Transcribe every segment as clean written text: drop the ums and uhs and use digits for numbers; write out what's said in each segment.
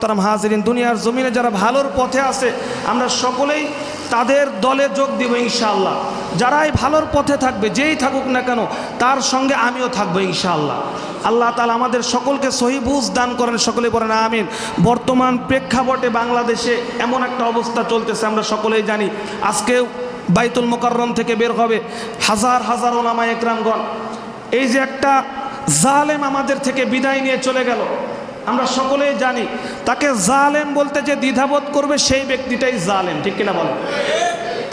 তারা হাজিরিন, দুনিয়ার জমিনে যারা ভালোর পথে আছে আমরা সকলেই তাদের দলে যোগ দিব ইনশাআল্লাহ। যারাই ভালোর পথে থাকবে, যেই থাকুক না কেন, তার সঙ্গে আমিও থাকবো ইনশাআল্লাহ। আল্লাহ তাআলা আমাদের সকলকে সহি বুঝ দান করেন, সকলে বলেন আমিন। বর্তমান প্রেক্ষাপটে বাংলাদেশে এমন একটা অবস্থা চলতেছে, আমরা সকলেই জানি। আজকে বাইতুল মুকাররম থেকে বের হবে হাজার হাজার ওলামায়ে কেরামগণ। এই যে একটা জালেম আমাদের থেকে বিদায় নিয়ে চলে গেল, আমরা সকলেই জানি তাকে জালেম বলতে যে দ্বিধাবোধ করবে সেই ব্যক্তিটাই জালেম, ঠিক কিনা বলেন?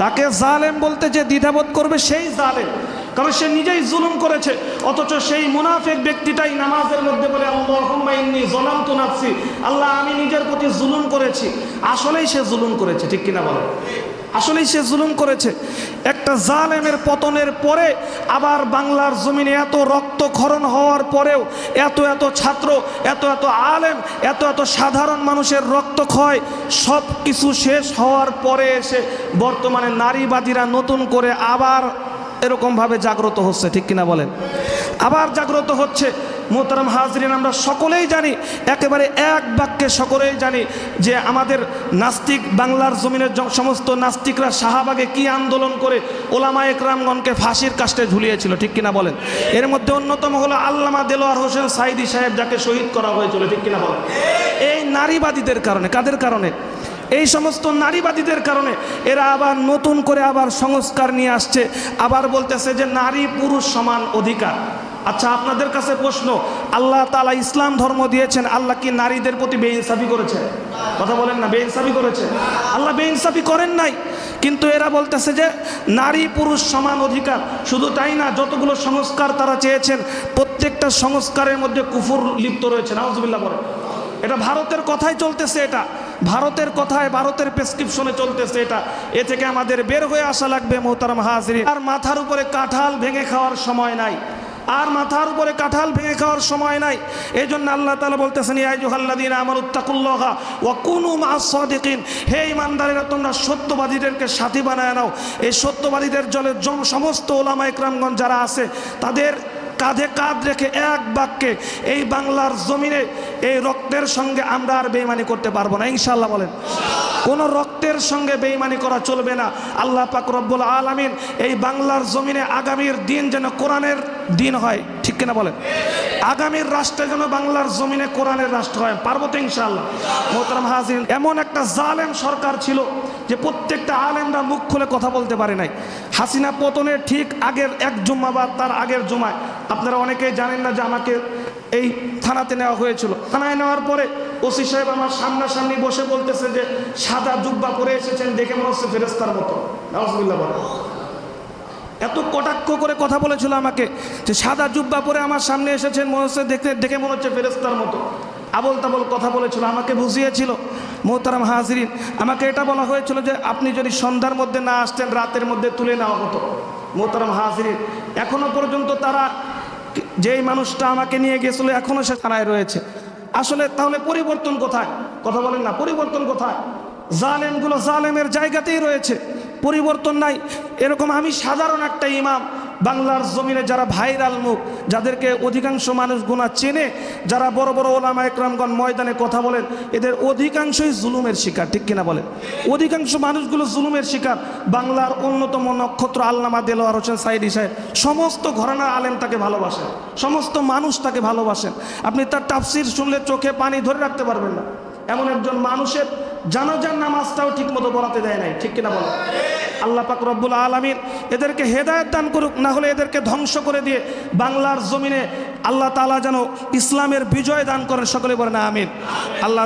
তাকে জালেম বলতে যে দ্বিধাবোধ করবে সেই জালেম, কারণ সে নিজেই জুলুম করেছে। অথচ সেই মুনাফিক ব্যক্তিটাই নামাজের মধ্যে বলে আল্লাহুম্মা ইন্নী যালামতু নাফসি, আল্লাহ আমি নিজের প্রতি জুলুম করেছি। আসলেই সে জুলুম করেছে, ঠিক কিনা বলেন? আসলেই সে জুলুম করেছে। একটা জালেমের পতনের পরে আবার বাংলার জমিনে এত রক্তক্ষরণ হওয়ার পরেও এত এত ছাত্র, এত এত আলেম, এত এত সাধারণ মানুষের রক্তক্ষয় সব কিছু শেষ হওয়ার পরে এসে বর্তমানে নারীবাদীরা নতুন করে আবার এরকমভাবে জাগ্রত হচ্ছে, ঠিক কিনা বলেন? আবার জাগ্রত হচ্ছে। মোহতারাম হাজরিন, আমরা সকলেই জানি, একেবারে এক বাক্যে সকলেই জানি যে আমাদের নাস্তিক, বাংলার জমিনের সমস্ত নাস্তিকরা শাহবাগে কি আন্দোলন করে ওলামায়ে কেরামগণকে ফাঁসির কাস্টে ঝুলিয়েছিল, ঠিক কিনা বলেন? এর মধ্যে অন্যতম হলো আল্লামা দেলোয়ার হোসেন সাইদি সাহেব, যাকে শহীদ করা হয়েছিল, ঠিক কিনা বলেন? এই নারীবাদীদের কারণে, কাদের কারণে? এই সমস্ত নারীবাদীদের কারণে এরা আবার নতুন করে আবার সংস্কার নিয়ে আসছে, আবার বলতেছে যে নারী পুরুষ সমান অধিকার। আচ্ছা, আপনাদের কাছে প্রশ্ন, আল্লাহ তাআলা ইসলাম ধর্ম দিয়েছেন, আল্লাহ কি নারীদের প্রতি বেইনসাফি করেছে? কথা বলেন না, বেইনসাফি করেছে? আল্লাহ বেইনসাফি করেন নাই। কিন্তু এরা বলতেছে যে নারী পুরুষ সমান অধিকার। শুধু তাই না, যতগুলো সংস্কার তারা চেয়েছেন প্রত্যেকটা সংস্কারের মধ্যে কুফর লিপ্ত রয়েছে। নাউজুবিল্লাহ বলেন। এটা ভারতের কথাই চলতেছে, এটা ভারতের কথায়, ভারতের প্রেসক্রিপশনে চলতেছে এটা। এ থেকে আমাদের বের হয়ে আসা লাগবে মোহতারাম হাজরিন। আর মাথার উপরে কাঁঠাল ভেঙে খাওয়ার সময় নাই, আর মাথার উপরে কাঁঠাল ভেঙে খাওয়ার সময় নাই। এই জন্য আল্লাহ তাআলা বলতেছেন, ইয়া আইয়ুহাল্লাযীনা আমানুত্তাকুল্লাহা ওয়া কুনু মা'আস সাদিকিন, হে ঈমানদারেরা তোমরা সত্যবাদীদেরকে সাথী বানায় নাও। এই সত্যবাদীদের জলে সমস্ত ওলামায়ে কেরামগণ যারা আছে তাদের কাঁধে কাঁধ রেখে এক বাক্যে এই বাংলার জমিনে এই রক্তের সঙ্গে আমরা আর বেঈমানি করতে পারবো না ইনশাআল্লাহ বলেন। কোনো রক্তের সঙ্গে বেঈমানি করা চলবে না। আল্লাহ পাক রব্বুল আলামিন এই বাংলার জমিনে আগামীর দিন যেন কোরআনের দিন হয়, ঠিক কিনা বলেন? আগামীর রাষ্ট্রে যেন বাংলার জমিনে কোরআনের রাষ্ট্র হয়, পারবো তো ইনশাআল্লাহ। মোহতারাম হাজিরিন, এমন একটা জালেম সরকার ছিল যে প্রত্যেকটা আলেমরা মুখ খুলে কথা বলতে পারে নাই। হাসিনা পতনের ঠিক আগের এক জুম্মা বা তার আগের জুমায়, আপনারা অনেকেই জানেন না যে আমাকে এই থানাতে নেওয়া হয়েছিল। থানায় নেওয়ার পরে ওসি সাহেব আমার সামনাসামনি বসে বলতেছে যে সাদা জুব্বা পরে এসেছেন, দেখে মনে হচ্ছে ফেরেশতার মতো। নাউজুবিল্লাহ বলেন। এত কটাক্ষ করে কথা বলেছিল আমাকে যে সাদা জুব্বা পরে আমার সামনে এসেছেন, মনে হচ্ছে দেখে মনে হচ্ছে ফেরেশতার মতো। আবল তাবল কথা বলেছিল, আমাকে বুঝিয়েছিল। মোহতারাম হাজরিন, আমাকে এটা বলা হয়েছিল যে আপনি যদি সন্ধ্যার মধ্যে না আসতেন রাতের মধ্যে তুলে নেওয়া হতো। মোহতারাম হাজরিন, এখনো পর্যন্ত তারা, যেই মানুষটা আমাকে নিয়ে গেছিল এখনো সে থানায় রয়েছে। আসলে তাহলে পরিবর্তন কোথায়? কথা বলেন না, পরিবর্তন কোথায়? জালেমগুলো জালেমের জায়গাতেই রয়েছে, পরিবর্তন নাই। এরকম আমি সাধারণ একটা ইমাম, বাংলার জমিনে যারা ভাইরাল মুখ, যাদেরকে অধিকাংশ মানুষ গুনাহ চেনে, যারা বড় বড় ওলামায়ে কেরামগণ ময়দানে কথা বলেন, এদের অধিকাংশই জুলুমের শিকার, ঠিক কিনা বলেন? অধিকাংশ মানুষগুলো জুলুমের শিকার। বাংলার অন্যতম নক্ষত্র আল্লামা দেলোয়ার হোসেন সাইদি সাহেব, সমস্ত ঘরানার আলেম তাকে ভালোবাসেন, সমস্ত মানুষ তাকে ভালোবাসেন। আপনি তার তাফসির শুনলে চোখে পানি ধরে রাখতে পারবেন না। এমন একজন মানুষের জানাজার নামাজটাও ঠিক মতো পড়াতে দেয় নাই, ঠিক কিনা বলেন? আল্লাহ পাক রব্বুল আলামিন এদেরকে হেদায়েত দান করুক, না হলে এদেরকে ধ্বংস করে দিয়ে বাংলার জমিনে আল্লাহ তাআলা যেন ইসলামের বিজয় দান করেন, সকলে বলেন আমিন। আল্লাহ